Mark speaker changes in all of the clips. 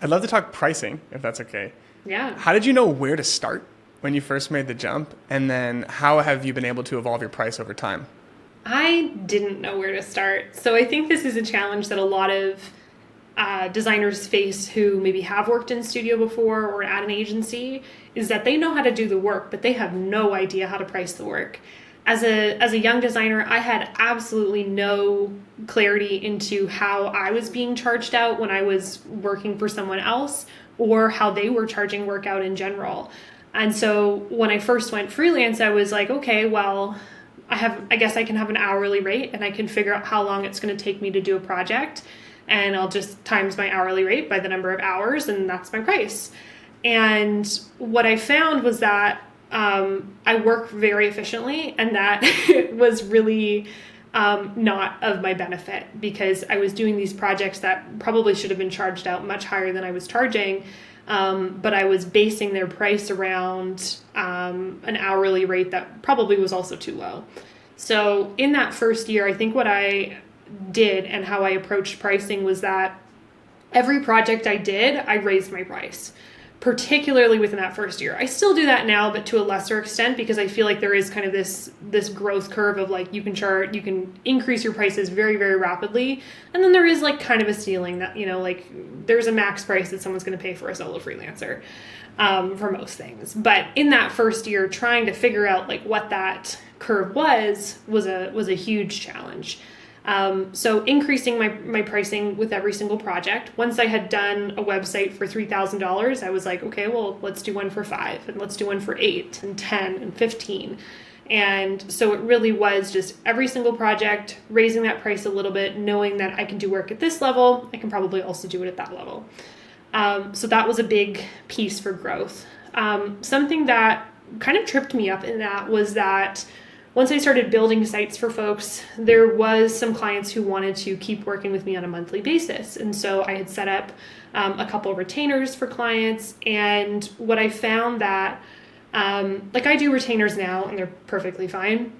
Speaker 1: I'd love to talk pricing, if that's okay.
Speaker 2: Yeah.
Speaker 1: How did you know where to start when you first made the jump? And then how have you been able to evolve your price over time?
Speaker 2: I didn't know where to start. So I think this is a challenge that a lot of designers face who maybe have worked in studio before or at an agency, is that they know how to do the work, but they have no idea how to price the work. As a young designer, I had absolutely no clarity into how I was being charged out when I was working for someone else, or how they were charging work out in general. And so when I first went freelance, I was like, okay, well, I guess I can have an hourly rate and I can figure out how long it's going to take me to do a project, and I'll just times my hourly rate by the number of hours, and that's my price. And what I found was that I work very efficiently, and that was really not of my benefit, because I was doing these projects that probably should have been charged out much higher than I was charging. But I was basing their price around an hourly rate that probably was also too low. So in that first year, I think what I did and how I approached pricing was that every project I did, I raised my price, particularly within that first year. I still do that now, but to a lesser extent, because I feel like there is kind of this growth curve of like you can increase your prices very, very rapidly, and then there is like kind of a ceiling that, like there's a max price that someone's going to pay for a solo freelancer for most things. But in that first year, trying to figure out like what that curve was a huge challenge. So increasing my pricing with every single project. Once I had done a website for $3,000, I was like, okay, well, let's do one for $5, and let's do one for $8 and $10 and $15. And so it really was just every single project, raising that price a little bit, knowing that I can do work at this level, I can probably also do it at that level. So that was a big piece for growth. Something that kind of tripped me up in that was that once I started building sites for folks, there was some clients who wanted to keep working with me on a monthly basis. And so I had set up a couple retainers for clients. And what I found that, like I do retainers now and they're perfectly fine.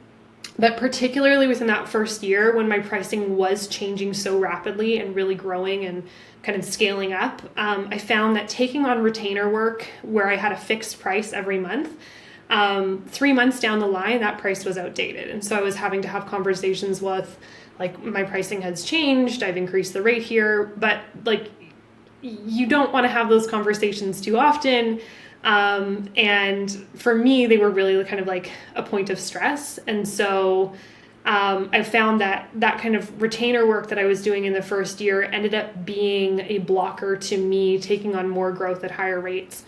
Speaker 2: But particularly within that first year, when my pricing was changing so rapidly and really growing and kind of scaling up, I found that taking on retainer work where I had a fixed price every month, 3 months down the line, that price was outdated. And so I was having to have conversations with, like, my pricing has changed, I've increased the rate here, but like, you don't want to have those conversations too often. And for me, they were really kind of like a point of stress. And so I found that kind of retainer work that I was doing in the first year ended up being a blocker to me taking on more growth at higher rates.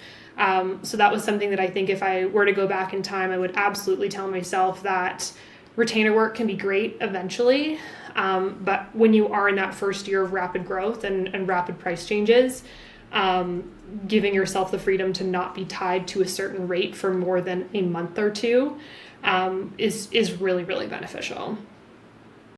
Speaker 2: So that was something that I think if I were to go back in time, I would absolutely tell myself that retainer work can be great eventually. But when you are in that first year of rapid growth and rapid price changes, giving yourself the freedom to not be tied to a certain rate for more than a month or two is really, really beneficial.